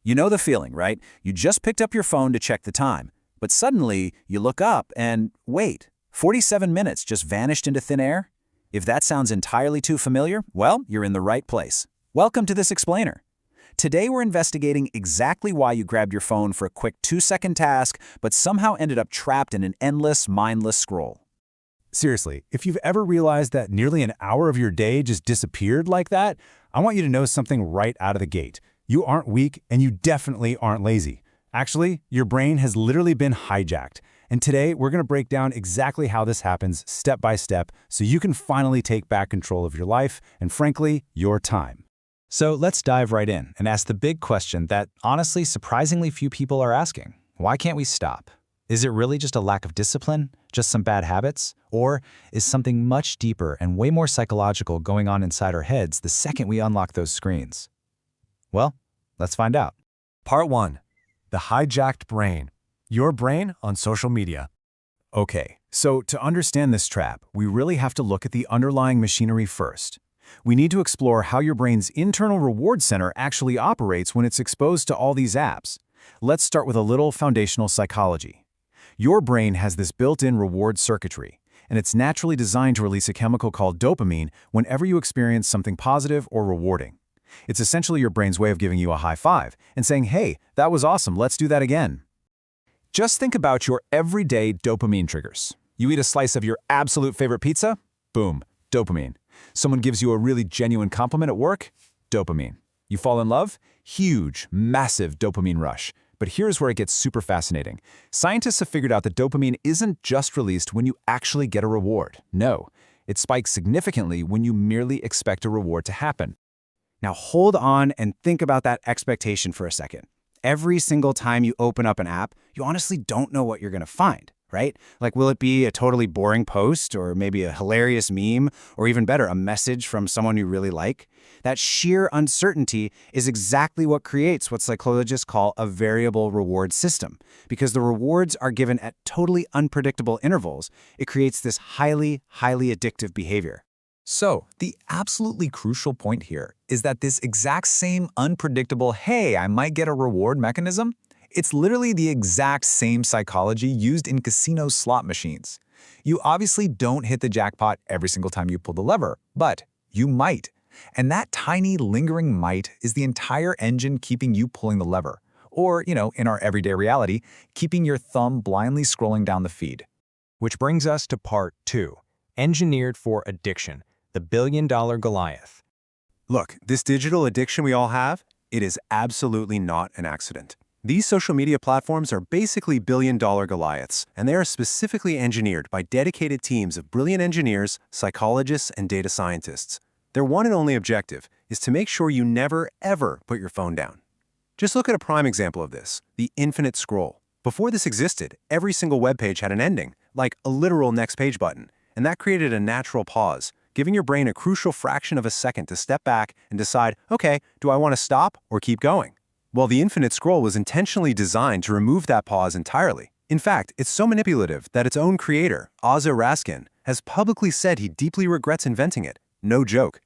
You know the feeling, right? You just picked up your phone to check the time, but suddenly you look up and wait, 47 minutes just vanished into thin air? If that sounds entirely too familiar, well, you're in the right place. Welcome to this explainer. Today we're investigating exactly why you grabbed your phone for a quick 2-second task, but somehow ended up trapped in an endless, mindless scroll. Seriously, if you've ever realized that nearly an hour of your day just disappeared like that, I want you to know something right out of the gate. You aren't weak, and you definitely aren't lazy. Actually, your brain has literally been hijacked. And today, we're going to break down exactly how this happens step by step so you can finally take back control of your life and, frankly, your time. So let's dive right in and ask the big question that, honestly, surprisingly few people are asking. Why can't we stop? Is it really just a lack of discipline? Just some bad habits? Or is something much deeper and way more psychological going on inside our heads the second we unlock those screens? Well, let's find out. Part 1. The hijacked brain. Your brain on social media. Okay, so to understand this trap, we really have to look at the underlying machinery first. We need to explore how your brain's internal reward center actually operates when it's exposed to all these apps. Let's start with a little foundational psychology. Your brain has this built-in reward circuitry, and it's naturally designed to release a chemical called dopamine whenever you experience something positive or rewarding. It's essentially your brain's way of giving you a high five and saying, hey, that was awesome, let's do that again. Just think about your everyday dopamine triggers. You eat a slice of your absolute favorite pizza? Boom, dopamine. Someone gives you a really genuine compliment at work? Dopamine. You fall in love? Huge, massive dopamine rush. But here's where it gets super fascinating. Scientists have figured out that dopamine isn't just released when you actually get a reward. No, it spikes significantly when you merely expect a reward to happen. Now hold on and think about that expectation for a second. Every single time you open up an app, you honestly don't know what you're going to find, right? Like, will it be a totally boring post or maybe a hilarious meme or even better, a message from someone you really like? That sheer uncertainty is exactly what creates what psychologists call a variable reward system. Because the rewards are given at totally unpredictable intervals, it creates this highly, highly addictive behavior. So, the absolutely crucial point here is that this exact same unpredictable, hey, I might get a reward mechanism, it's literally the exact same psychology used in casino slot machines. You obviously don't hit the jackpot every single time you pull the lever, but you might. And that tiny lingering might is the entire engine keeping you pulling the lever. Or, in our everyday reality, keeping your thumb blindly scrolling down the feed. Which brings us to Part 2. Engineered for addiction. The billion-dollar Goliath. Look, this digital addiction we all have, it is absolutely not an accident. These social media platforms are basically billion-dollar Goliaths, and they are specifically engineered by dedicated teams of brilliant engineers, psychologists, and data scientists. Their one and only objective is to make sure you never, ever put your phone down. Just look at a prime example of this, the infinite scroll. Before this existed, every single web page had an ending, like a literal next page button, and that created a natural pause, giving your brain a crucial fraction of a second to step back and decide, okay, do I want to stop or keep going? Well, the infinite scroll was intentionally designed to remove that pause entirely. In fact, it's so manipulative that its own creator, Ozzy Raskin, has publicly said he deeply regrets inventing it. No joke.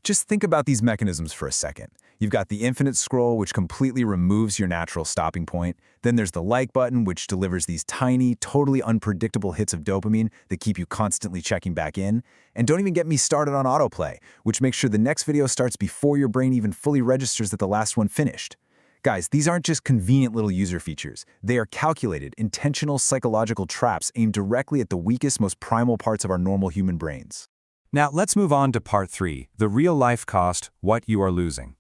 Just think about these mechanisms for a second. You've got the infinite scroll, which completely removes your natural stopping point. Then there's the like button, which delivers these tiny, totally unpredictable hits of dopamine that keep you constantly checking back in. And don't even get me started on autoplay, which makes sure the next video starts before your brain even fully registers that the last one finished. Guys, these aren't just convenient little user features. They are calculated, intentional psychological traps aimed directly at the weakest, most primal parts of our normal human brains. Now, let's move on to Part 3, the real-life cost, what you are losing.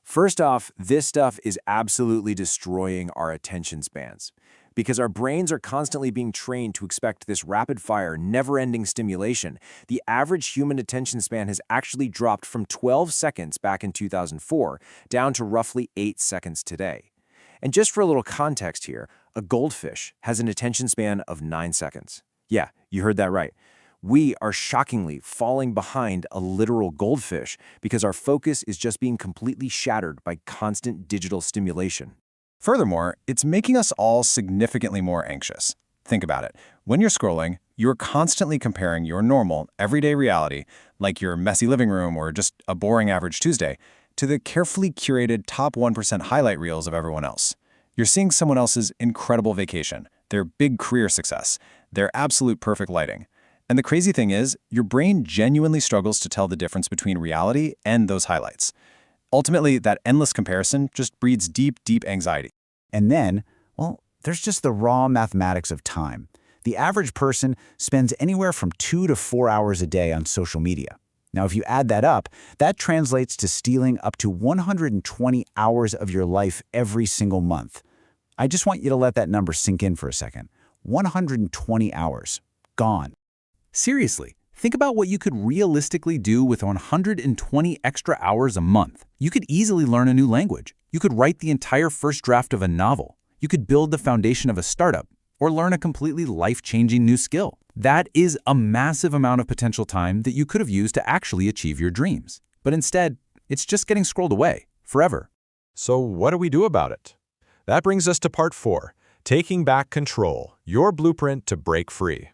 First off, this stuff is absolutely destroying our attention spans. Because our brains are constantly being trained to expect this rapid-fire, never-ending stimulation, the average human attention span has actually dropped from 12 seconds back in 2004 down to roughly 8 seconds today. And just for a little context here, a goldfish has an attention span of 9 seconds. Yeah, you heard that right. We are shockingly falling behind a literal goldfish because our focus is just being completely shattered by constant digital stimulation. Furthermore, it's making us all significantly more anxious. Think about it. When you're scrolling, you're constantly comparing your normal, everyday reality, like your messy living room or just a boring average Tuesday, to the carefully curated top 1% highlight reels of everyone else. You're seeing someone else's incredible vacation, their big career success, their absolute perfect lighting. And the crazy thing is, your brain genuinely struggles to tell the difference between reality and those highlights. Ultimately, that endless comparison just breeds deep, deep anxiety. And then, well, there's just the raw mathematics of time. The average person spends anywhere from 2 to 4 hours a day on social media. Now, if you add that up, that translates to stealing up to 120 hours of your life every single month. I just want you to let that number sink in for a second. 120 hours. Gone. Seriously, think about what you could realistically do with 120 extra hours a month. You could easily learn a new language. You could write the entire first draft of a novel. You could build the foundation of a startup, or learn a completely life-changing new skill. That is a massive amount of potential time that you could have used to actually achieve your dreams. But instead, it's just getting scrolled away, forever. So what do we do about it? That brings us to part 4, taking back control, your blueprint to break free.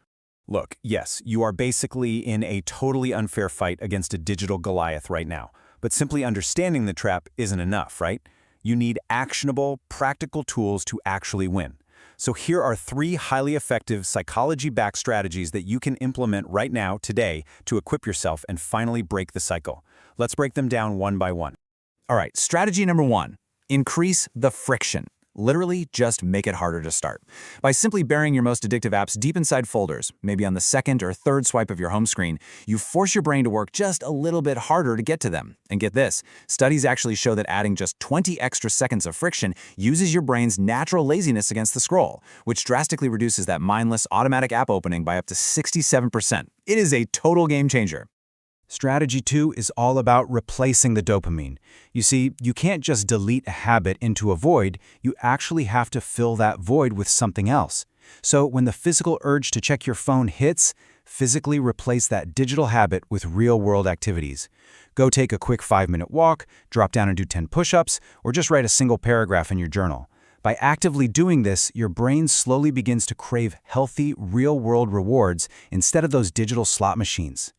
Look, yes, you are basically in a totally unfair fight against a digital Goliath right now. But simply understanding the trap isn't enough, right? You need actionable, practical tools to actually win. So here are 3 highly effective psychology-backed strategies that you can implement right now, today, to equip yourself and finally break the cycle. Let's break them down one by one. All right, strategy number 1, increase the friction. Literally, just make it harder to start. By simply burying your most addictive apps deep inside folders, maybe on the second or third swipe of your home screen, you force your brain to work just a little bit harder to get to them. And get this, studies actually show that adding just 20 extra seconds of friction uses your brain's natural laziness against the scroll, which drastically reduces that mindless automatic app opening by up to 67%. It is a total game changer. Strategy 2 is all about replacing the dopamine. You see, you can't just delete a habit into a void, you actually have to fill that void with something else. So when the physical urge to check your phone hits, physically replace that digital habit with real-world activities. Go take a quick 5-minute walk, drop down and do 10 push-ups, or just write a single paragraph in your journal. By actively doing this, your brain slowly begins to crave healthy, real-world rewards instead of those digital slot machines.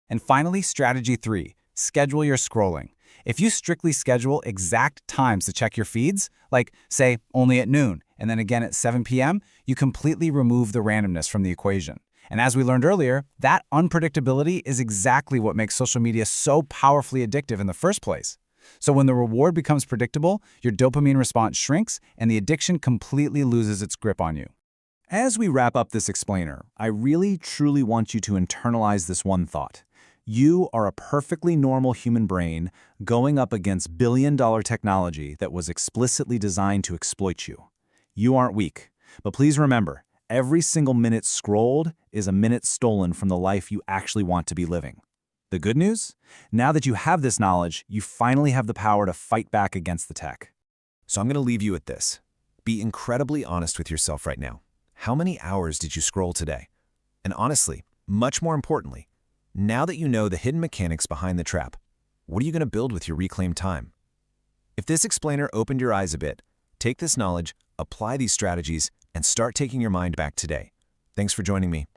And finally, strategy 3, schedule your scrolling. If you strictly schedule exact times to check your feeds, like, say, only at noon and then again at 7 p.m., you completely remove the randomness from the equation. And as we learned earlier, that unpredictability is exactly what makes social media so powerfully addictive in the first place. So when the reward becomes predictable, your dopamine response shrinks and the addiction completely loses its grip on you. As we wrap up this explainer, I really, truly want you to internalize this one thought. You are a perfectly normal human brain going up against billion-dollar technology that was explicitly designed to exploit you. You aren't weak, but please remember, every single minute scrolled is a minute stolen from the life you actually want to be living. The good news? Now that you have this knowledge, you finally have the power to fight back against the tech. So I'm going to leave you with this. Be incredibly honest with yourself right now. How many hours did you scroll today? And honestly, much more importantly, now that you know the hidden mechanics behind the trap, what are you going to build with your reclaimed time? If this explainer opened your eyes a bit, take this knowledge, apply these strategies, and start taking your mind back today. Thanks for joining me.